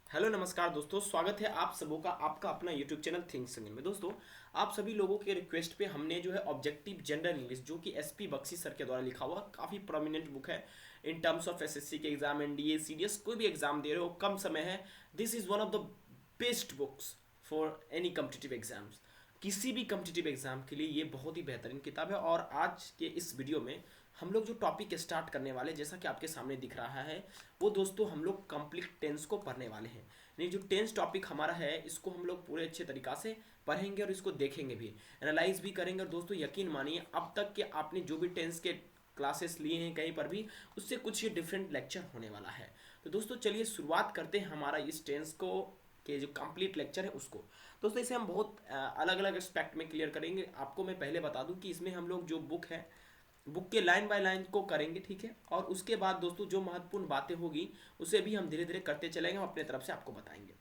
Hello नमस्कार दोस्तों, स्वागत है आप सबों का आपका अपना यूट्यूब चैनल थिंक सिंगल में। दोस्तों, आप सभी लोगों के रिक्वेस्ट पे हमने जो है ऑब्जेक्टिव जनरल इंग्लिश, जो कि एसपी बख्शी सर के द्वारा लिखा हुआ काफ़ी प्रोमिनेंट बुक है इन टर्म्स ऑफ एसएससी के एग्जाम, एनडीए, सीडीएस, कोई भी एग्जाम दे रहे हो, कम समय है। This is one of the best books for any competitive exams. किसी भी कम्पिटिटिव एग्जाम के लिए ये बहुत ही बेहतरीन किताब है। और आज के इस वीडियो में हम लोग जो टॉपिक स्टार्ट करने वाले, जैसा कि आपके सामने दिख रहा है, वो दोस्तों हम लोग कंप्लीट टेंस को पढ़ने वाले हैं। नहीं, जो टेंस टॉपिक हमारा है, इसको हम लोग पूरे अच्छे तरीक़ा से पढ़ेंगे और इसको देखेंगे भी, एनालाइज भी करेंगे। और दोस्तों यकीन मानिए, अब तक के आपने जो भी टेंस के क्लासेस लिए हैं कहीं पर भी, उससे कुछ ये डिफरेंट लेक्चर होने वाला है। तो दोस्तों चलिए शुरुआत करते हैं हमारा इस टेंस को के जो कंप्लीट लेक्चर है उसको। दोस्तों इसे हम बहुत अलग अलग एस्पेक्ट में क्लियर करेंगे। आपको मैं पहले बता दूं कि इसमें हम लोग जो बुक है, बुक के लाइन बाय लाइन को करेंगे, ठीक है। और उसके बाद दोस्तों जो महत्वपूर्ण बातें होगी उसे भी हम धीरे धीरे करते चलेंगे, हम अपने तरफ से आपको बताएंगे।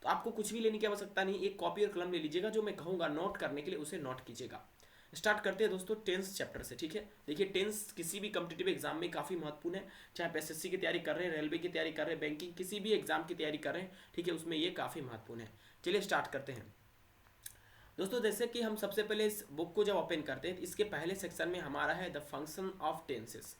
तो आपको कुछ भी लेने की आवश्यकता नहीं, एक कॉपी और कलम ले लीजिएगा, जो मैं कहूँगा नोट करने के लिए उसे नोट कीजिएगा। स्टार्ट करते हैं दोस्तों टेंस चैप्टर से, ठीक है। देखिए, टेंस किसी भी कम्पिटिटिव एग्जाम में काफ़ी महत्वपूर्ण है, चाहे आप एसएससी की तैयारी कर रहे हैं, रेलवे की तैयारी कर रहे हैं, बैंकिंग किसी भी एग्जाम की तैयारी कर रहे हैं, ठीक है, उसमें ये काफ़ी महत्वपूर्ण है। चलिए स्टार्ट करते हैं दोस्तों। जैसे कि हम सबसे पहले इस बुक को जब ओपन करते हैं, इसके पहले सेक्शन में हमारा है the function of tenses.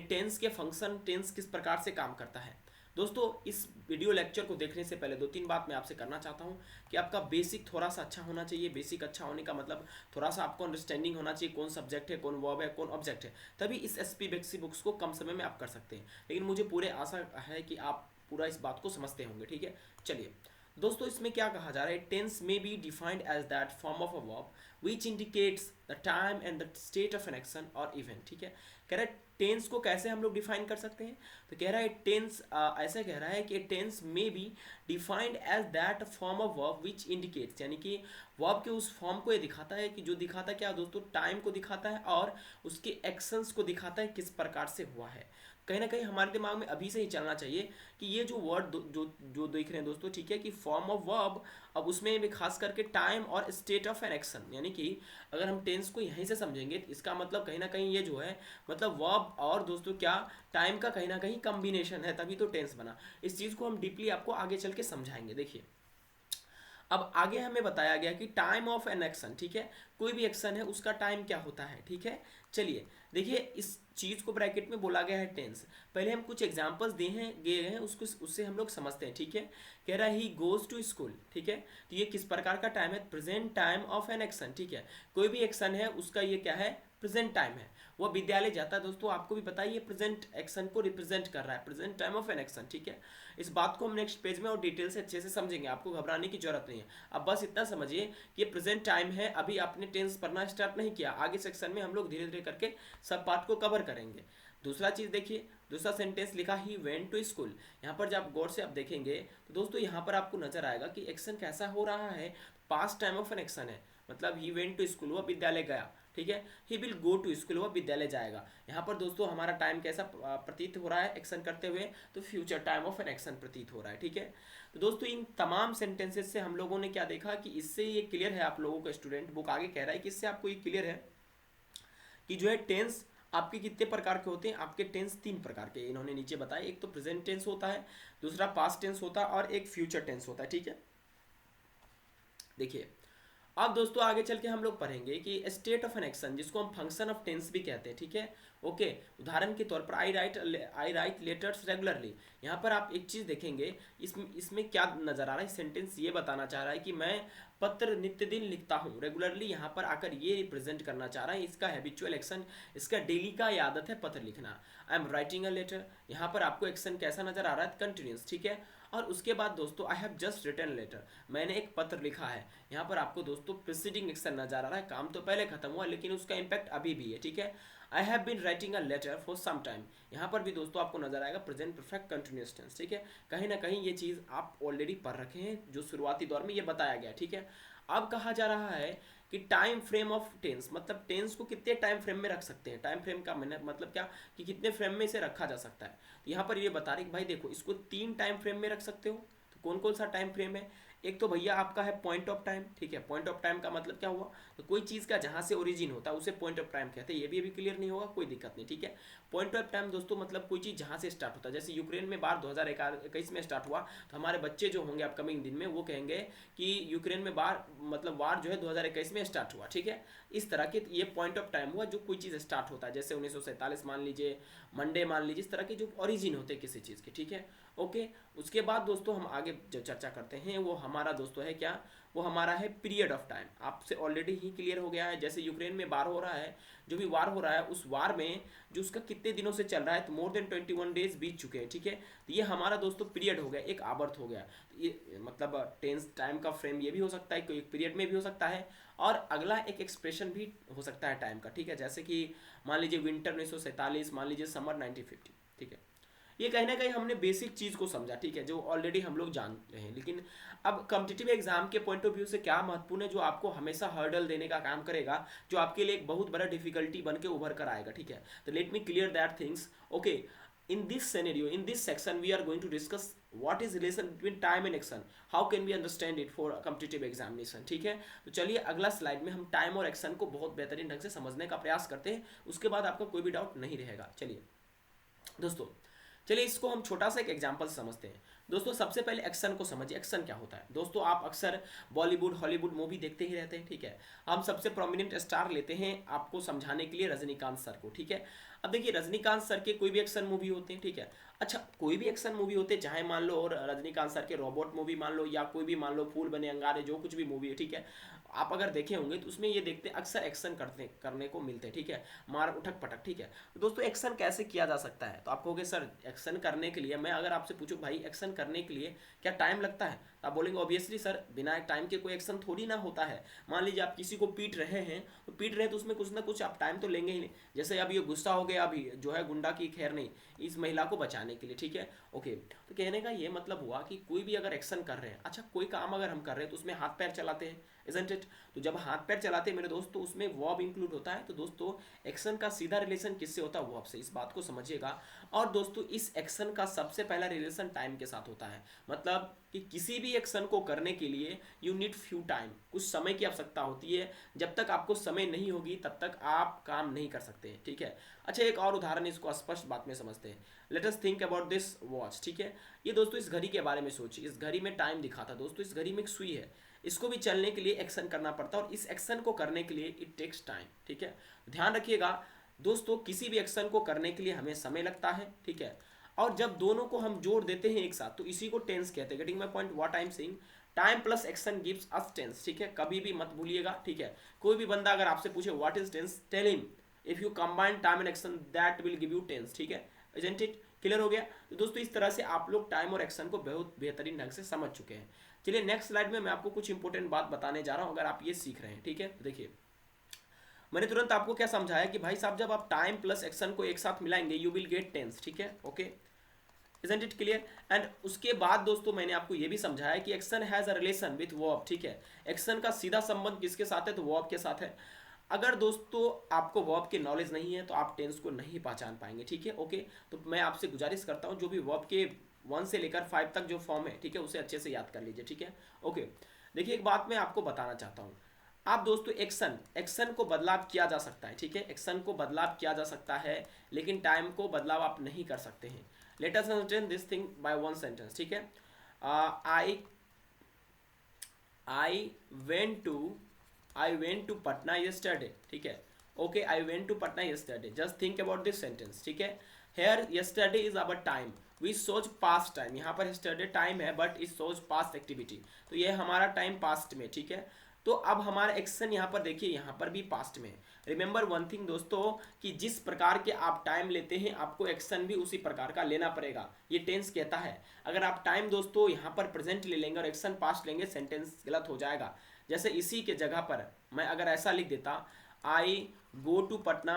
Tense के फंक्शन, टेंस किस प्रकार से काम करता है। दोस्तों इस वीडियो लेक्चर को देखने से पहले दो तीन बात मैं आपसे करना चाहता हूं कि आपका बेसिक थोड़ा सा अच्छा होना चाहिए। बेसिक अच्छा होने का मतलब थोड़ा सा आपको अंडरस्टैंडिंग होना चाहिए, कौन सब्जेक्ट है, कौन वर्ब है, कौन ऑब्जेक्ट है। तभी इस एसपी बेक्सी बुक्स को कम समय में आप कर सकते हैं। लेकिन मुझे पूरे आशा है कि आप पूरा इस बात को समझते होंगे, ठीक है। चलिए दोस्तों, इसमें क्या कहा जा रहा है, टेंस में be defined as that form of a verb which indicates the time and the state of an action और इवेंट, ठीक है। कह रहा है टेंस को कैसे हम लोग डिफाइन कर सकते हैं। तो कह रहा है टेंस ऐसा कह रहा है कि टेंस में be defined as that form of verb which indicates, यानी कि वर्ब के उस फॉर्म को ये दिखाता है कि जो दिखाता क्या दोस्तों, टाइम को दिखाता है और उसके एक्शंस को दिखाता है किस प्रकार से हुआ है। कहीं ना कहीं हमारे दिमाग में अभी से ही चलना चाहिए कि ये जो वर्ड जो जो देख रहे हैं दोस्तों, ठीक है, कि फॉर्म ऑफ वर्ब, अब उसमें भी खास करके टाइम और स्टेट ऑफ एन एक्शन, यानी कि अगर हम टेंस को यहीं से समझेंगे तो इसका मतलब कहीं ना कहीं ये जो है, मतलब वर्ब और दोस्तों क्या, टाइम का कहीं ना कहीं कम्बिनेशन है, तभी तो टेंस बना। इस चीज़ को हम डीपली आपको आगे चल के समझाएंगे। देखिए, अब आगे हमें बताया गया कि टाइम ऑफ एन एक्शन, ठीक है, कोई भी एक्शन है उसका टाइम क्या होता है, ठीक है। चलिए देखिए, इस चीज़ को ब्रैकेट में बोला गया है टेंस। पहले हम कुछ एग्जांपल्स दिए हैं, उसको उससे हम लोग समझते हैं, ठीक है। कह रहा है ही गोज टू स्कूल, ठीक है। तो ये किस प्रकार का टाइम है, present time of an action, ठीक है। कोई भी एक्शन है उसका ये क्या है, प्रेजेंट टाइम है। वो विद्यालय जाता है दोस्तों, आपको भी पता है, ये प्रेजेंट एक्शन को रिप्रेजेंट कर रहा है, present time of an action, ठीक है। इस बात को हम नेक्स्ट पेज में और डिटेल से अच्छे से समझेंगे, आपको घबराने की जरूरत नहीं है। अब बस इतना समझिए कि ये प्रेजेंट टाइम है, अभी आपने टेंस पढ़ना स्टार्ट नहीं किया, आगे सेक्शन में हम लोग धीरे धीरे करके सब पार्ट को कवर करेंगे। दूसरा चीज देखिए, दूसरा सेंटेंस लिखा ही वेंट टू स्कूल। यहाँ पर जब गौर से आप देखेंगे तो दोस्तों यहाँ पर आपको नजर आएगा कि एक्शन कैसा हो रहा है, past time of an action है, मतलब ही वेंट टू स्कूल, वह विद्यालय गया, ठीक है। He will go to school, वह विद्यालय जाएगा। यहाँ पर दोस्तों हमारा टाइम कैसा प्रतीत हो रहा है एक्शन करते हुए, तो future time of an action प्रतीत हो रहा है, ठीक है। तो दोस्तों इन तमाम सेंटेंसेस से हम लोगों ने क्या देखा कि इससे ये क्लियर है आप लोगों को, स्टूडेंट बुक आगे कह रहा है कि इससे आपको ये क्लियर है कि जो है टेंस आपके कितने प्रकार के होते हैं। आपके टेंस तीन प्रकार के इन्होंने नीचे बताया, एक तो प्रेजेंट टेंस होता है, दूसरा पास्ट टेंस होता है और एक फ्यूचर टेंस होता है, ठीक है। देखिए, अब दोस्तों आगे चल के हम लोग पढ़ेंगे कि स्टेट ऑफ एन एक्शन, जिसको हम फंक्शन ऑफ टेंस भी कहते हैं, ठीक है। ओके, उदाहरण के तौर पर आई राइट लेटर्स रेगुलरली। यहाँ पर आप एक चीज़ देखेंगे, इसमें क्या नजर आ रहा है, सेंटेंस ये बताना चाह रहा है कि मैं पत्र नित्य दिन लिखता हूँ। रेगुलरली यहाँ पर आकर ये रिप्रेजेंट करना चाह रहा है, इसका हैबिचुअल एक्शन, इसका डेली का ये आदत है पत्र लिखना। I am writing a letter, यहाँ पर आपको एक्शन कैसा नजर आ रहा है, कंटिन्यूस, ठीक है। और उसके बाद दोस्तों I have just written letter, मैंने एक पत्र लिखा है। यहाँ पर आपको दोस्तों प्रीसीडिंग एक्शन नजर आ रहा है, काम तो पहले खत्म हुआ लेकिन उसका इंपैक्ट अभी भी है, ठीक है। I have been writing a letter for some time, यहाँ पर भी दोस्तों आपको नजर आएगा प्रेजेंट परफेक्ट कंटिन्यूअस टेंस, ठीक है। कहीं ना कहीं ये चीज़ आप ऑलरेडी पढ़ रखे हैं, जो शुरुआती दौर में ये बताया गया, ठीक है। अब कहा जा रहा है कि टाइम फ्रेम ऑफ टेंस, मतलब टेंस को कितने टाइम फ्रेम में रख सकते हैं। टाइम फ्रेम का मतलब क्या, कि कितने फ्रेम में इसे रखा जा सकता है। तो यहाँ पर ये बता रहे कि भाई देखो, इसको तीन टाइम फ्रेम में रख सकते हो। तो कौन कौन सा टाइम फ्रेम है, एक तो भैया आपका है पॉइंट ऑफ टाइम, ठीक है। पॉइंट ऑफ टाइम का मतलब क्या हुआ, तो कोई चीज़ का जहाँ से ओरिजिन होता है उसे पॉइंट ऑफ टाइम कहते हैं। ये भी अभी क्लियर नहीं होगा, कोई दिक्कत नहीं, ठीक है। पॉइंट ऑफ टाइम दोस्तों मतलब कोई चीज़ जहाँ से स्टार्ट होता है। जैसे यूक्रेन में बार 2021 में स्टार्ट हुआ, तो हमारे बच्चे जो होंगे अपकमिंग दिन में वो कहेंगे कि यूक्रेन में बार मतलब वार जो है 2021 में स्टार्ट हुआ, ठीक है। इस तरह के ये पॉइंट ऑफ टाइम हुआ जो कोई चीज़ स्टार्ट होता है। जैसे 1947 मान लीजिए, मंडे मान लीजिए, इस तरह के जो ओरिजिन होते हैं किसी चीज़ के, ठीक है। ओके, उसके बाद दोस्तों हम आगे जो चर्चा करते हैं वो हमारा दोस्तों है क्या, वो हमारा है पीरियड ऑफ टाइम। आपसे ऑलरेडी ही क्लियर हो गया है। जैसे यूक्रेन में वार हो रहा है, जो भी वार हो रहा है उस वार में जो उसका कितने दिनों से चल रहा है, तो मोर देन 21 डेज बीत चुके हैं, ठीक है। तो ये हमारा दोस्तों पीरियड हो गया, एक आवर्त हो गया। तो ये मतलब टेंस टाइम का फ्रेम ये भी हो सकता है, कोई एक पीरियड में भी हो सकता है, और अगला एक एक्सप्रेशन भी हो सकता है टाइम का, ठीक है। जैसे कि मान लीजिए विंटर 1947, मान लीजिए समर 1950, ठीक है। ये कहीं ना कहीं हमने बेसिक चीज़ को समझा, ठीक है, जो ऑलरेडी हम लोग जानते हैं। लेकिन अब कॉम्पिटिटिव एग्जाम के पॉइंट ऑफ व्यू से क्या महत्वपूर्ण है, जो आपको हमेशा हर्डल देने का काम करेगा, जो आपके लिए एक बहुत बड़ा डिफिकल्टी बन के उभर कर आएगा, ठीक है। तो let me clear that things. Okay, in this scenario, in this section we are going to discuss what is relation between time and action, how can we understand it for a competitive examination, ठीक है। तो चलिए अगला slide में हम time और action को बहुत बेहतरीन ढंग से समझने का प्रयास करते हैं, उसके बाद आपका कोई भी डाउट नहीं रहेगा। चलिए दोस्तों, चलिए इसको हम छोटा सा एक एग्जांपल से समझते हैं। दोस्तों सबसे पहले एक्शन को समझिए, एक्शन क्या होता है। दोस्तों आप अक्सर बॉलीवुड हॉलीवुड मूवी देखते ही रहते हैं, ठीक है। हम सबसे प्रोमिनेंट स्टार लेते हैं आपको समझाने के लिए रजनीकांत सर को, ठीक है। अब देखिए रजनीकांत सर के कोई भी एक्शन मूवी होते हैं, ठीक है। अच्छा, कोई भी एक्शन मूवी होते हैं, चाहे मान लो और रजनीकांत सर के रोबोट मूवी मान लो, या कोई भी मान लो फूल बने अंगारे, जो कुछ भी मूवी है, ठीक है। आप अगर देखे होंगे तो उसमें ये देखते हैं अक्सर एक्शन करने को मिलते हैं, ठीक है, मार उठक पटक, ठीक है। तो दोस्तों एक्शन कैसे किया जा सकता है, तो आप कहोगे सर एक्शन करने के लिए, मैं अगर आपसे पूछूं भाई एक्शन करने के लिए क्या टाइम लगता है, तो आप बोलेंगे ऑब्वियसली सर बिना टाइम के कोई एक्शन थोड़ी ना होता है। मान लीजिए आप किसी को पीट रहे हैं, तो पीट रहे हैं तो उसमें कुछ ना कुछ आप टाइम तो लेंगे ही नहीं। जैसे अब ये गुस्सा हो गया अभी जो है गुंडा की खैर नहीं, इस महिला को बचाने के लिए, ठीक है। ओके, तो कहने का ये मतलब हुआ कि कोई भी अगर एक्शन कर रहे हैं, अच्छा कोई काम अगर हम कर रहे हैं तो उसमें हाथ पैर चलाते हैं, इजंट इट। तो जब हाथ पैर चलाते हैं मेरे दोस्त तो उसमें वर्ब इंक्लूड होता है। तो दोस्तों एक्शन का सीधा रिलेशन किससे होता है, वर्ब से, इस बात को समझिएगा। और दोस्तों इस एक्शन का सबसे पहला रिलेशन टाइम के साथ होता है। मतलब कि किसी भी एक्शन को करने के लिए यू नीड फ्यू टाइम, कुछ समय की आवश्यकता होती है। जब तक आपको समय नहीं होगी तब तक आप काम नहीं कर सकते, ठीक है। अच्छा एक और उदाहरण इसको स्पष्ट बात में समझते हैं। Let us think about this watch, ठीक है। ये दोस्तों इस घड़ी के बारे में सोचिए, इस घड़ी में टाइम दिखा था दोस्तों, इस घड़ी में एक सुई है, इसको भी चलने के लिए एक्शन करना पड़ता है, और इस एक्शन को करने के लिए इट टेक्स टाइम, ठीक है। ध्यान रखिएगा दोस्तों, किसी भी एक्शन को करने के लिए हमें समय लगता है, ठीक है। और जब दोनों को हम जोड़ देते हैं एक साथ तो इसी को टेंस कहते हैं। Getting my point, what I am saying, time plus action gives us tense, ठीक है। कभी भी मत भूलिएगा, ठीक है। कोई भी बंदा अगर आपसे पूछे what is tense, tell him if you combine time and action that will give you tense, ठीक है। इजंट इट क्लियर हो गया। तो दोस्तों इस तरह से आप लोग टाइम और एक्शन को बहुत बेहतरीन ढंग से समझ चुके हैं। चलिए नेक्स्ट स्लाइड में मैं आपको कुछ इंपॉर्टेंट बात बताने जा रहा हूं, अगर आप ये सीख रहे हैं, ठीक है। तो देखिए मैंने तुरंत आपको क्या समझाया कि भाई साहब जब आप टाइम प्लस एक्शन को एक साथ मिलाएंगे यू विल गेट टेंस, ठीक है। Okay, isn't it clear. And उसके बाद दोस्तों मैंने आपको ये भी समझाया कि action has a relation with verb, ठीक है। एक्शन का सीधा संबंध किसके साथ है, तो वर्ब के साथ है। अगर दोस्तों आपको वर्ब की नॉलेज नहीं है तो आप टेंस को नहीं पहचान पाएंगे, ठीक है। ओके, तो मैं आपसे गुजारिश करता हूँ जो भी वर्ब के 1 से लेकर 5 तक जो फॉर्म है, ठीक है, उसे अच्छे से याद कर लीजिए, ठीक है। ओके, देखिए एक बात मैं आपको बताना चाहता हूँ। आप दोस्तों एक्शन को बदलाव किया जा सकता है, ठीक है। एक्शन को बदलाव किया जा सकता है, लेकिन टाइम को बदलाव आप नहीं कर सकते हैं। Let us understand this thing by one sentence, ठीक है। I went to Patna yesterday, ठीक है। Okay, I went to Patna yesterday, just think about this sentence, ठीक है। Here yesterday is our time, we show past time, यहाँ पर yesterday time है but is show past activity, तो ये हमारा टाइम पास्ट में, ठीक है। तो अब हमारा एक्शन यहाँ पर देखिए, यहाँ पर भी पास्ट में। रिमेंबर वन थिंग दोस्तों कि जिस प्रकार के आप टाइम लेते हैं आपको एक्शन भी उसी प्रकार का लेना पड़ेगा, ये टेंस कहता है। अगर आप टाइम दोस्तों यहाँ पर प्रेजेंट ले लेंगे और एक्शन पास्ट लेंगे, सेंटेंस गलत हो जाएगा। जैसे इसी के जगह पर मैं अगर ऐसा लिख देता, आई गो टू पटना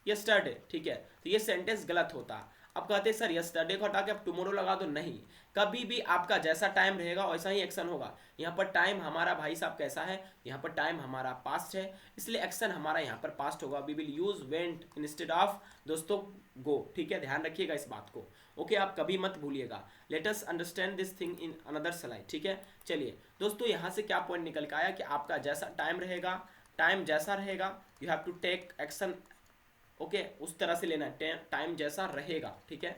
यस्टरडे, ठीक है, तो ये सेंटेंस गलत होता। अब कहते हैं सर यस्टरडे को हटा के अब टुमारो लगा दो, नहीं, कभी भी आपका जैसा टाइम रहेगा वैसा ही एक्शन होगा। यहाँ पर टाइम हमारा भाई साहब कैसा है, यहाँ पर टाइम हमारा पास्ट है, इसलिए एक्शन हमारा यहाँ पर पास्ट होगा। We will use went instead of दोस्तों गो, ठीक है, ध्यान रखिएगा इस बात को। ओके, आप कभी मत भूलिएगा। Late us understand this thing in another slide, ठीक है। चलिए दोस्तों, यहाँ से क्या पॉइंट निकल के आया कि आपका जैसा टाइम रहेगा, टाइम जैसा रहेगा, you have to take action. Okay, उस तरह से लेना है, टाइम जैसा रहेगा, ठीक है।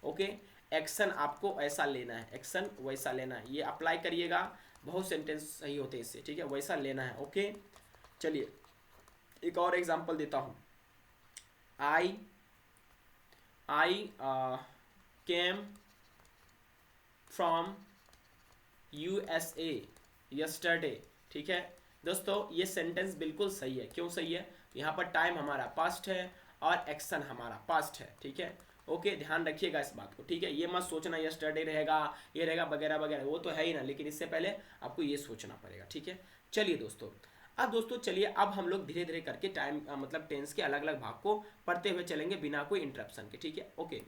ओके, एक्शन आपको ऐसा लेना है, एक्शन वैसा लेना है, ये अप्लाई करिएगा, बहुत सेंटेंस सही होते हैं इससे, ठीक है, वैसा लेना है। ओके, चलिए एक और एग्जांपल देता हूँ। आई केम फ्रॉम USA यस्टरडे, ठीक है। दोस्तों ये सेंटेंस बिल्कुल सही है। क्यों सही है? यहाँ पर टाइम हमारा पास्ट है और एक्शन हमारा पास्ट है, ठीक है। ओके, ध्यान रखिएगा इस बात को, ठीक है। ये मत सोचना यस्टरडे रहेगा, ये रहेगा वगैरह वगैरह, वो तो है ही ना, लेकिन इससे पहले आपको ये सोचना पड़ेगा, ठीक है। चलिए दोस्तों, अब दोस्तों चलिए, अब हम लोग धीरे धीरे करके टाइम मतलब टेंस के अलग अलग भाग को पढ़ते हुए चलेंगे बिना कोई इंटरप्शन के, ठीक है। ओके,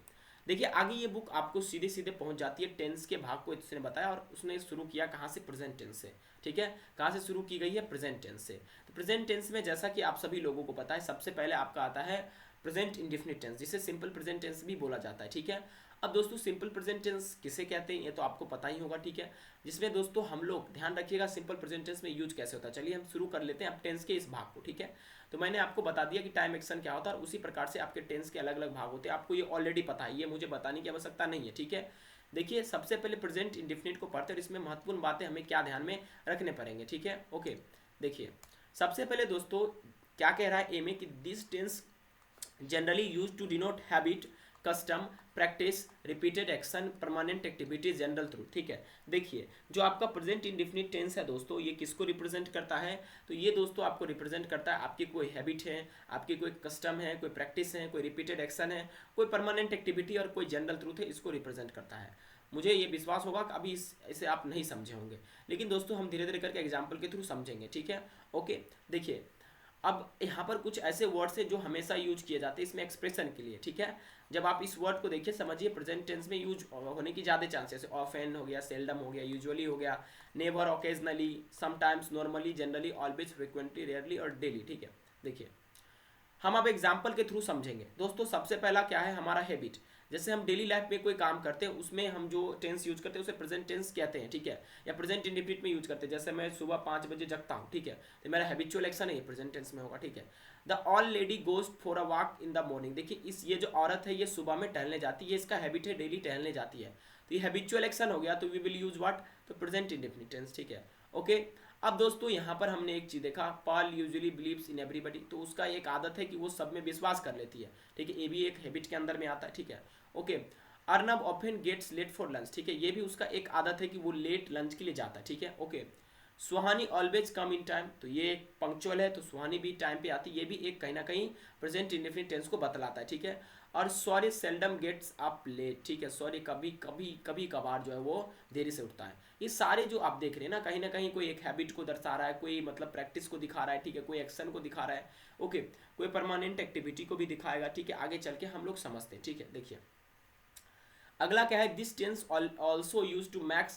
देखिए आगे ये बुक आपको सीधे सीधे पहुंच जाती है टेंस के भाग को इसने बताया, और उसने शुरू किया कहाँ से? प्रेजेंट टेंस से, ठीक है। कहाँ से शुरू की गई है? प्रेजेंट टेंस से। तो प्रेजेंट टेंस में जैसा कि आप सभी लोगों को पता है, सबसे पहले आपका आता है प्रेजेंट इंडेफिनिट टेंस, जिसे सिंपल प्रेजेंट टेंस भी बोला जाता है, ठीक है। अब दोस्तों सिंपल प्रेजेंट टेंस किसे कहते हैं ये तो आपको पता ही होगा, ठीक है। जिसमें दोस्तों हम लोग ध्यान रखिएगा सिंपल प्रेजेंट टेंस में यूज कैसे होता है। चलिए हम शुरू कर लेते हैं अब टेंस के इस भाग को, ठीक है। तो मैंने आपको बता दिया कि टाइम एक्शन क्या होता है, और उसी प्रकार से आपके टेंस के अलग अलग भाग होते हैं। आपको ये ऑलरेडी पता है, ये मुझे बताने की आवश्यकता नहीं है, ठीक है। देखिए सबसे पहले प्रेजेंट इंडेफिनिट को पढ़ते हैं, और इसमें महत्वपूर्ण बातें हमें क्या ध्यान में रखने पड़ेंगे, ठीक है। ओके, देखिए सबसे पहले दोस्तों क्या कह रहा है ए में कि this tense generally use to denote habit, custom, practice, repeated action, permanent activity, general truth, ठीक है। देखिए जो आपका प्रेजेंट इंडेफिनिट टेंस है दोस्तों, ये किसको रिप्रेजेंट करता है? तो ये दोस्तों आपको रिप्रेजेंट करता है आपकी कोई हैबिट है, आपकी कोई कस्टम है, कोई प्रैक्टिस है, कोई रिपीटेड एक्शन है, कोई परमानेंट एक्टिविटी और कोई जनरल ट्रूथ है, इसको रिप्रेजेंट करता है। मुझे ये विश्वास होगा कि अभी इसे आप नहीं समझे होंगे, लेकिन दोस्तों हम धीरे धीरे करके एग्जाम्पल के थ्रू समझेंगे, ठीक है। ओके, देखिए अब यहाँ पर कुछ ऐसे वर्ड्स हैं जो हमेशा यूज किए जाते हैं इसमें एक्सप्रेशन के लिए, ठीक है। जब आप इस वर्ड को देखिए समझिए प्रेजेंट टेंस में यूज होने की ज़्यादा चांसेस है। ऑफेन हो गया, सेल्डम हो गया, यूजुअली हो गया, never, occasionally, sometimes, normally, generally, always, frequently, rarely और डेली, ठीक है। देखिए हम अब एग्जाम्पल के थ्रू समझेंगे। दोस्तों सबसे पहला क्या है? हमारा हैबिट। जैसे हम डेली लाइफ में कोई काम करते हैं उसमें हम जो टेंस यूज करते हैं उसे प्रेजेंट टेंस कहते हैं, ठीक है, या प्रेजेंट इंडेफिनिट में यूज करते हैं। जैसे मैं सुबह 5 बजे जगता हूँ, ठीक है, तो मेरा हैबिचुअल एक्शन है, ये प्रेजेंट टेंस में होगा, ठीक है। The all lady goes for a walk in the morning. देखिए इस ये जो औरत है ये सुबह में टहलने जाती है, इसका हैबिट है डेली टहलने जाती है, तो ये हैबिचुअल एक्शन हो गया, तो वी विल यूज व्हाट? तो प्रेजेंट इंडेफिनिट टेंस, ठीक है। ओके, अब दोस्तों यहाँ पर हमने एक चीज देखा, Paul usually believes in everybody, तो उसका एक आदत है कि वो सब में विश्वास कर लेती है, ठीक है, ये भी एक हैबिट के अंदर में आता है, ठीक है। Okay, Arnab often gets late for lunch, ठीक है, ये भी उसका एक आदत है कि वो लेट लंच के लिए जाता है, ठीक है। Okay, Suhani always come in time, तो ये पंक्चुअल है, तो सुहानी भी टाइम पे आती है, ये भी एक कहीं ना कहीं प्रेजेंट इंडेफिनिट टेंस को बतलाता है, ठीक है। और sorry seldom gets up late, ठीक है, सॉरी कभी कभी कभी कभार जो है वो देरी से उठता है। ये सारे जो आप देख रहे हैं ना कहीं कोई एक हैबिट को दर्शा रहा है, कोई मतलब प्रैक्टिस को दिखा रहा है, ठीक है, कोई एक्शन को दिखा रहा है, ओके, कोई परमानेंट एक्टिविटी को भी दिखाएगा, ठीक है। आगे चल के हम लोग समझते हैं, ठीक है। देखिए अगला क्या है? This tense also use to makes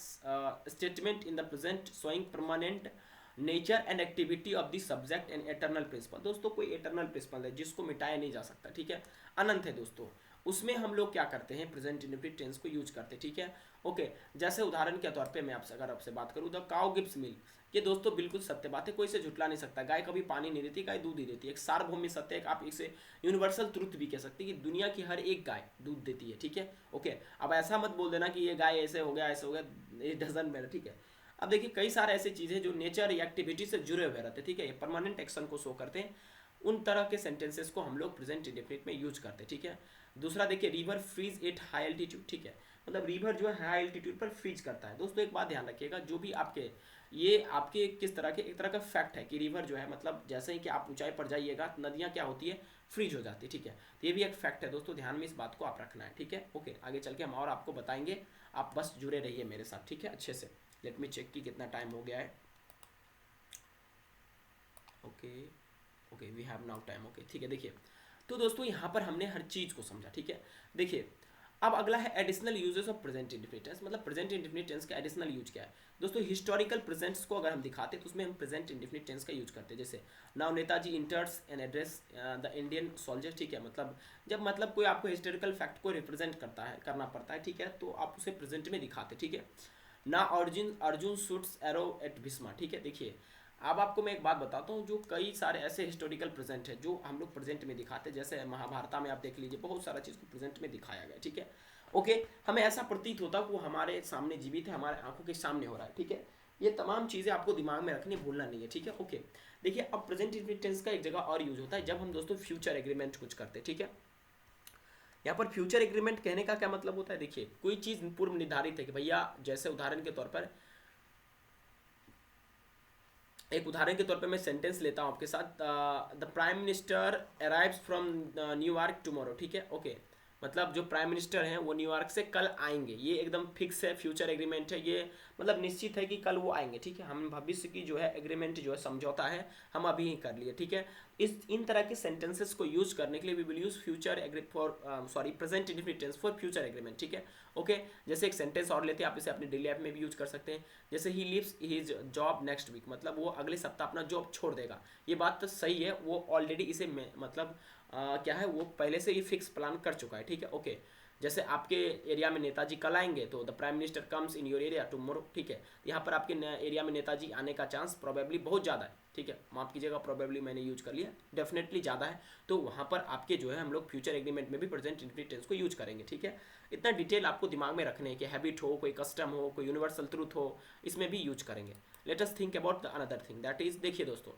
statement in the present showing permanent nature and activity of the subject and eternal principle. दोस्तों कोई एटर्नल प्रिंसिपल है जिसको मिटाया नहीं जा सकता, ठीक है, अनंत है दोस्तों, उसमें हम लोग क्या करते हैं? प्रेजेंट इंडेफिनिट टेंस को यूज करते हैं, ठीक है। ओके, जैसे उदाहरण के तौर पे मैं आपसे अगर आपसे बात करूँ, द काउ गिव्स मिल्क, ये दोस्तों बिल्कुल सत्य बात है, कोई इसे झुटला नहीं सकता। गाय कभी पानी नहीं देती, गाय दूध ही देती है, एक सार्वभौमिक सत्य है, आप इसे यूनिवर्सल ट्रुथ भी कह सकते हैं कि दुनिया की हर एक गाय दूध देती है, ठीक है। ओके, अब ऐसा मत बोल देना कि ये गाय ऐसे हो गया ऐसे हो गया, ये डजन मैटर, ठीक है। अब देखिए कई सारे ऐसे चीज़ें जो नेचर या एक्टिविटी से जुड़े हुए रहते हैं, ठीक है, ये परमानेंट एक्शन को शो करते हैं, उन तरह के सेंटेंसेस को हम लोग प्रेजेंट इंडेफिनिट में यूज करते हैं, ठीक है। दूसरा देखिए river freeze at high altitude, ठीक है, मतलब रिवर जो है हाई एल्टीट्यूड पर फ्रीज करता है। दोस्तों एक बात ध्यान रखिएगा, जो भी आपके ये आपके किस तरह के एक तरह का फैक्ट है कि रिवर जो है मतलब जैसे ही कि आप ऊंचाई पर जाइएगा नदियाँ क्या होती है? फ्रीज हो जाती है, ठीक है। तो ये भी एक फैक्ट है दोस्तों, ध्यान में इस बात को आप रखना है, ठीक है। ओके, आगे चल के हम और आपको बताएंगे, आप बस जुड़े रहिए मेरे साथ, ठीक है, अच्छे से। लेट मी चेक कि कितना टाइम हो गया है। Okay okay, we have now time, okay, ठीक है। देखिए तो दोस्तों यहाँ पर हमने हर चीज़ को समझा, ठीक है। देखिए अब अगला है additional uses of present indefinite tense, मतलब प्रेजेंट इंडेफिनिट टेंस का एडिशनल यूज क्या है दोस्तों। हिस्टोरिकल प्रेजेंट्स को अगर हम दिखाते हैं तो उसमें हम प्रेजेंट इंडेफिनिट टेंस का यूज करते हैं। जैसे now Netaji इंटर्स and address the Indian soldier, ठीक है, मतलब जब मतलब कोई आपको हिस्टोरिकल फैक्ट को रिप्रेजेंट करना पड़ता है, ठीक है, तो आप उसे प्रेजेंट में दिखाते, ठीक है। ना Arjun Arjun shoots arrow at Bhishma, ठीक है। देखिए अब आपको मैं एक बात बताता हूँ, जो कई सारे ऐसे हिस्टोरिकल प्रेजेंट है जो हम लोग प्रेजेंट में दिखाते हैं, जैसे महाभारत में आप देख लीजिए बहुत सारा चीज़ को प्रेजेंट में दिखाया गया, ठीक है। ओके, हमें ऐसा प्रतीत होता है कि वो हमारे सामने जीवित है, हमारे आंखों के सामने हो रहा है, ठीक है। ये तमाम चीज़ें आपको दिमाग में रखनी, भूलना नहीं है, ठीक है। ओके, देखिए अब प्रेजेंट इंडेफिनिट टेंस का एक जगह और यूज होता है जब हम दोस्तों फ्यूचर एग्रीमेंट कुछ करते हैं, ठीक है। यहाँ पर फ्यूचर एग्रीमेंट कहने का क्या मतलब होता है, देखिए कोई चीज़ पूर्व निर्धारित है कि भैया, जैसे उदाहरण के तौर पर मैं सेंटेंस लेता हूँ आपके साथ, the prime minister arrives from New York tomorrow, ठीक है। ओके, मतलब जो प्राइम मिनिस्टर हैं वो न्यूयॉर्क से कल आएंगे, ये एकदम फिक्स है, फ्यूचर एग्रीमेंट है, ये मतलब निश्चित है कि कल वो आएंगे, ठीक है। हम भविष्य की जो है एग्रीमेंट जो है समझौता है हम अभी ही कर लिए, ठीक है। इन तरह के सेंटेंसेस को यूज करने के लिए we will use present indefinite tense for future agreement, ठीक है। ओके, जैसे एक सेंटेंस और लेते हैं, आप इसे अपने डेली लाइफ में भी यूज कर सकते हैं। जैसे he leaves his job next week, मतलब वो अगले सप्ताह अपना जॉब छोड़ देगा। ये बात तो सही है, वो ऑलरेडी इसे मतलब क्या है, वो पहले से ही फिक्स प्लान कर चुका है, ठीक है। ओके, जैसे आपके एरिया में नेताजी कल आएंगे तो the prime minister comes in your area tomorrow, ठीक है। यहाँ पर आपके एरिया में नेताजी आने का चांस प्रोबेबली बहुत ज़्यादा है, ठीक है। माफ कीजिएगा, प्रोबेबली मैंने यूज कर लिया, डेफिनेटली ज़्यादा है। तो वहाँ पर आपके जो है हम लोग फ्यूचर एग्रीमेंट में भी प्रेजेंट इंडेफिनिट टेंस को यूज करेंगे, ठीक है। इतना डिटेल आपको दिमाग में रखने की हैबिट हो, कोई कस्टम हो, कोई यूनिवर्सल ट्रूथ हो, इसमें भी यूज करेंगे। Let us think about the another thing, that is, देखिए दोस्तों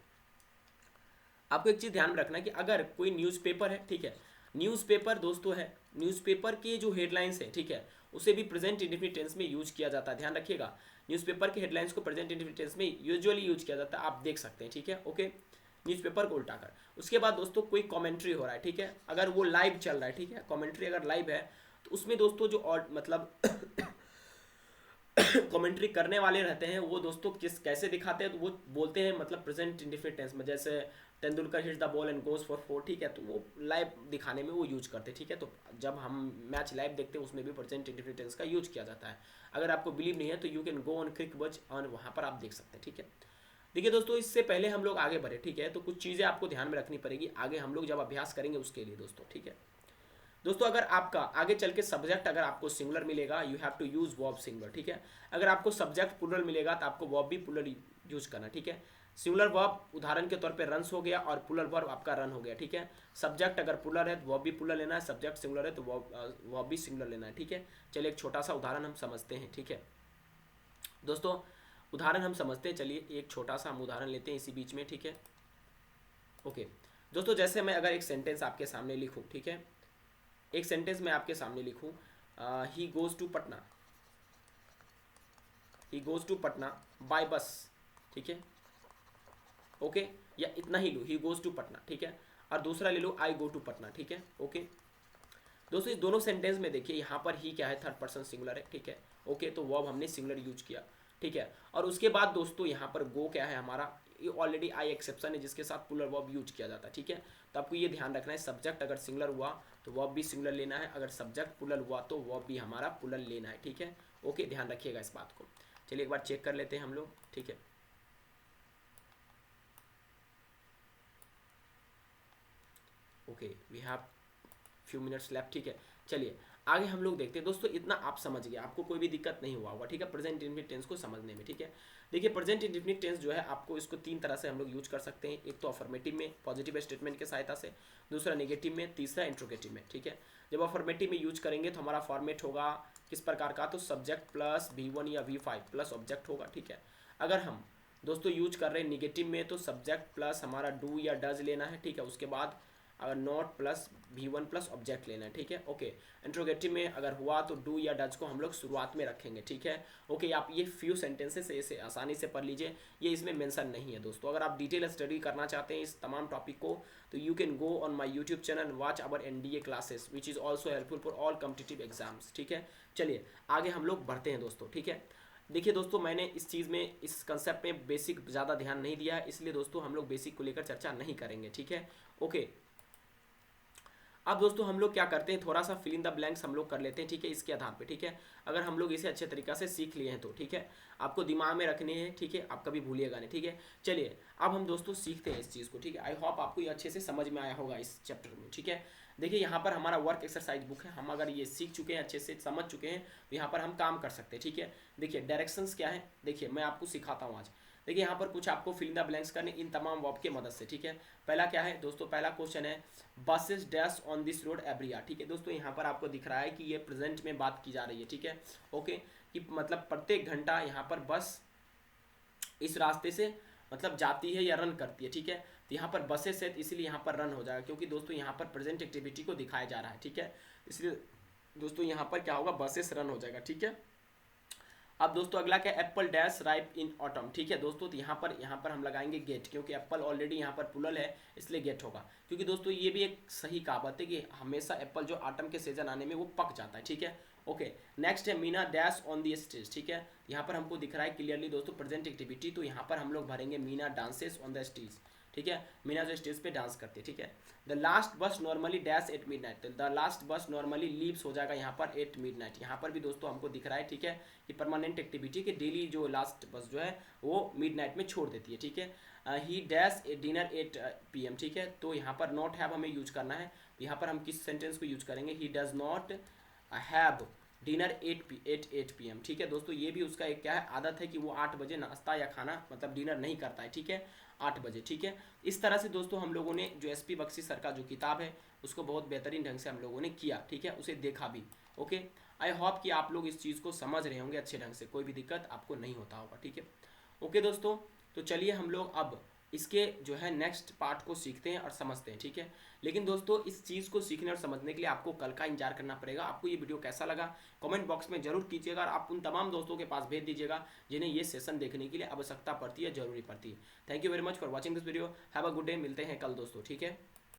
आपको एक चीज़ ध्यान में रखना है कि अगर कोई न्यूज़पेपर है, ठीक है, न्यूज़पेपर दोस्तों है, न्यूज़पेपर के जो हेडलाइंस है, ठीक है, उसे भी प्रेजेंट इंडेफिनिट टेंस में यूज किया जाता है, ध्यान रखिएगा। न्यूज़पेपर के हेडलाइंस को प्रेजेंट इंडेफिनिट टेंस में यूजुअली यूज किया जाता है, आप देख सकते हैं, ठीक है। ओके, न्यूज़पेपर को उल्टा कर। उसके बाद दोस्तों कोई कमेंट्री हो रहा है, ठीक है, अगर वो लाइव चल रहा है, ठीक है, कमेंट्री अगर लाइव है तो उसमें दोस्तों जो और मतलब कमेंट्री करने वाले रहते हैं वो दोस्तों कैसे दिखाते हैं, तो वो बोलते हैं मतलब प्रेजेंट इंडेफिनिट टेंस में, जैसे Tendulkar hits the ball and goes for 4, ठीक है, तो वो लाइव दिखाने में वो यूज करते हैं, ठीक है। तो जब हम मैच लाइव देखते हैं उसमें भी प्रेजेंट इंडेफिनिट टेंस का यूज किया जाता है। अगर आपको बिलीव नहीं है तो यू कैन गो ऑन क्रिक बच और वहाँ पर आप देख सकते हैं, ठीक है। देखिए दोस्तों, इससे पहले हम लोग आगे बढ़े, ठीक है, तो कुछ चीज़ें आपको ध्यान में रखनी पड़ेगी आगे हम लोग जब अभ्यास करेंगे उसके लिए दोस्तों, ठीक है। दोस्तों अगर आपका आगे चल के सब्जेक्ट अगर आपको सिंगुलर मिलेगा, you have to use verb singular, ठीक है। अगर आपको सब्जेक्ट प्लूरल मिलेगा तो आपको वर्ब भी प्लूरल यूज करना, ठीक है। सिंगुलर वर्ब उदाहरण के तौर पे रन्स हो गया और प्लूरल वर्ब आपका रन हो गया, ठीक है। सब्जेक्ट अगर प्लूरल है तो वर्ब भी प्लूरल लेना है, सब्जेक्ट सिंगुलर है तो वर्ब भी सिंगुलर लेना है, ठीक है। चलिए एक छोटा सा उदाहरण हम समझते हैं, ठीक है दोस्तों। उदाहरण हम समझते हैं, चलिए एक छोटा सा हम उदाहरण लेते हैं इसी बीच में, ठीक है। ओके दोस्तों, जैसे मैं अगर एक सेंटेंस आपके सामने लिखूं, ठीक है, एक सेंटेंस मैं आपके सामने लिखूं, he goes to Patna, he goes to Patna by bus, ठीक है। ओके, या इतना ही लो, ही गोज टू पटना, ठीक है। और दूसरा ले लो, आई गो टू पटना, ठीक है। ओके दोस्तों, इस दोनों सेंटेंस में देखिए यहाँ पर ही क्या है, थर्ड पर्सन सिंगुलर है, ठीक है। ओके, तो वर्ब हमने सिंगुलर यूज किया, ठीक है। और उसके बाद दोस्तों यहाँ पर गो क्या है हमारा, ये ऑलरेडी आई एक्सेप्शन है जिसके साथ प्लूरल वर्ब यूज किया जाता है, ठीक है। तो आपको ये ध्यान रखना है, सब्जेक्ट अगर सिंगुलर हुआ तो वर्ब भी सिंगुलर लेना है, अगर सब्जेक्ट प्लूरल हुआ तो वर्ब भी हमारा प्लूरल लेना है, ठीक है। ओके, ध्यान रखिएगा इस बात को। चलिए एक बार चेक कर लेते हैं हम लोग, ठीक है। Okay, we have few minutes left, ठीक है। चलिए आगे हम लोग देखते हैं दोस्तों, इतना आप समझ गए, आपको कोई भी दिक्कत नहीं हुआ होगा, ठीक है, प्रेजेंट इंडेफिनिट टेंस को समझने में, ठीक है। देखिए प्रेजेंट इंडेफिनिट टेंस जो है आपको इसको 3 तरह से हम लोग यूज कर सकते हैं, एक तो अफर्मेटिव में पॉजिटिव स्टेटमेंट की सहायता से, दूसरा नेगेटिव में, तीसरा इंट्रोगेटिव में, ठीक है। जब अफर्मेटिव में यूज करेंगे तो हमारा फॉर्मेट होगा किस प्रकार का, तो सब्जेक्ट प्लस V1 या V5 प्लस ऑब्जेक्ट होगा, ठीक है। अगर हम दोस्तों यूज कर रहे हैं निगेटिव में तो सब्जेक्ट प्लस हमारा डू या डज लेना है, ठीक है। उसके बाद अगर not plus V1 plus object लेना है, ठीक है। ओके, इंट्रोगेटिव में अगर हुआ तो डू या डज को हम लोग शुरुआत में रखेंगे, ठीक है। ओके, आप ये फ्यू सेंटेंसेस इसे आसानी से पढ़ लीजिए, ये इसमें मेंशन नहीं है दोस्तों। अगर आप डिटेल स्टडी करना चाहते हैं इस तमाम टॉपिक को तो you can go on my YouTube channel, watch our NDA classes which is also helpful for all competitive exams, ठीक है। चलिए आगे हम लोग बढ़ते हैं दोस्तों, ठीक है। देखिए दोस्तों, मैंने इस चीज़ में इस कंसेप्ट में बेसिक ज़्यादा ध्यान नहीं दिया है, इसलिए दोस्तों हम लोग बेसिक को लेकर चर्चा नहीं करेंगे, ठीक है। ओके, अब दोस्तों हम लोग क्या करते हैं, थोड़ा सा फिल इन द ब्लैंक्स हम लोग कर लेते हैं, ठीक है, इसके आधार पे, ठीक है। अगर हम लोग इसे अच्छे तरीके से सीख लिए हैं तो, ठीक है, आपको दिमाग में रखने हैं, ठीक है, आप कभी भूलिएगा नहीं, ठीक है। चलिए अब हम दोस्तों सीखते हैं इस चीज़ को, ठीक है। आई होप आपको ये अच्छे से समझ में आया होगा इस चैप्टर में, ठीक है। देखिए यहाँ पर हमारा वर्क एक्सरसाइज बुक है, हम अगर ये सीख चुके हैं, अच्छे से समझ चुके हैं, तो यहाँ पर हम काम कर सकते हैं, ठीक है। देखिए डायरेक्शंस क्या है, देखिए मैं आपको सिखाता हूँ आज। देखिए यहाँ पर कुछ आपको फिल इन द ब्लैंक्स करने इन तमाम वर्ब की मदद से, ठीक है। पहला क्या है दोस्तों, पहला क्वेश्चन है buses dash on this road every year, ठीक है दोस्तों। यहाँ पर आपको दिख रहा है कि ये प्रेजेंट में बात की जा रही है, ठीक है, ओके, कि मतलब प्रत्येक घंटा यहाँ पर बस इस रास्ते से मतलब जाती है या रन करती है, ठीक है। तो यहाँ पर बसेस है इसलिए यहाँ पर रन हो जाएगा, क्योंकि दोस्तों यहाँ पर प्रेजेंट एक्टिविटी को दिखाया जा रहा है, ठीक है। इसलिए दोस्तों यहाँ पर क्या होगा, बसेस रन हो जाएगा, ठीक है। अब दोस्तों अगला क्या, Apple dash ripe in autumn, ठीक है दोस्तों। तो यहाँ पर हम लगाएंगे गेट, क्योंकि एप्पल ऑलरेडी यहाँ पर पुलल है, इसलिए गेट होगा। क्योंकि दोस्तों ये भी एक सही कहावत है कि हमेशा एप्पल जो ऑटम के सीजन आने में वो पक जाता है, ठीक है, ओके। नेक्स्ट है Meena dash on the stage, ठीक है। यहाँ पर हमको दिख रहा है क्लियरली दोस्तों प्रेजेंट एक्टिविटी, तो यहाँ पर हम लोग भरेंगे Meena dances on the stage, ठीक है। मीना जो स्टेज पे डांस करती है, ठीक है। द लास्ट बस normally dash at mid night, the last बस नॉर्मली लीव्स हो जाएगा यहाँ पर एट मिड नाइट। यहाँ पर भी दोस्तों हमको दिख रहा है, ठीक है, कि परमानेंट एक्टिविटी के डेली जो लास्ट बस जो है वो मिड नाइट में छोड़ देती है, ठीक है। ही डैश ए डिनर 8 PM, ठीक है। तो यहाँ पर नॉट हैव हमें यूज करना है, तो यहाँ पर हम किस सेंटेंस को यूज करेंगे, he does not have dinner 8 PM, ठीक है दोस्तों। ये भी उसका एक क्या है, आदत है कि वो 8 बजे नाश्ता या खाना मतलब डिनर नहीं करता है, ठीक है, 8 बजे, ठीक है। इस तरह से दोस्तों हम लोगों ने जो SP बख्शी सर का जो किताब है उसको बहुत बेहतरीन ढंग से हम लोगों ने किया, ठीक है, उसे देखा भी, ओके। आई होप कि आप लोग इस चीज़ को समझ रहे होंगे अच्छे ढंग से, कोई भी दिक्कत आपको नहीं होता होगा, ठीक है, ओके दोस्तों। तो चलिए हम लोग अब इसके जो है नेक्स्ट पार्ट को सीखते हैं और समझते हैं, ठीक है। लेकिन दोस्तों इस चीज़ को सीखने और समझने के लिए आपको कल का इंतजार करना पड़ेगा। आपको ये वीडियो कैसा लगा कमेंट बॉक्स में जरूर कीजिएगा, और आप उन तमाम दोस्तों के पास भेज दीजिएगा जिन्हें ये सेशन देखने के लिए आवश्यकता पड़ती है, जरूरी पड़ती है। Thank you very much for watching this video, have a good day, मिलते हैं कल दोस्तों, ठीक है।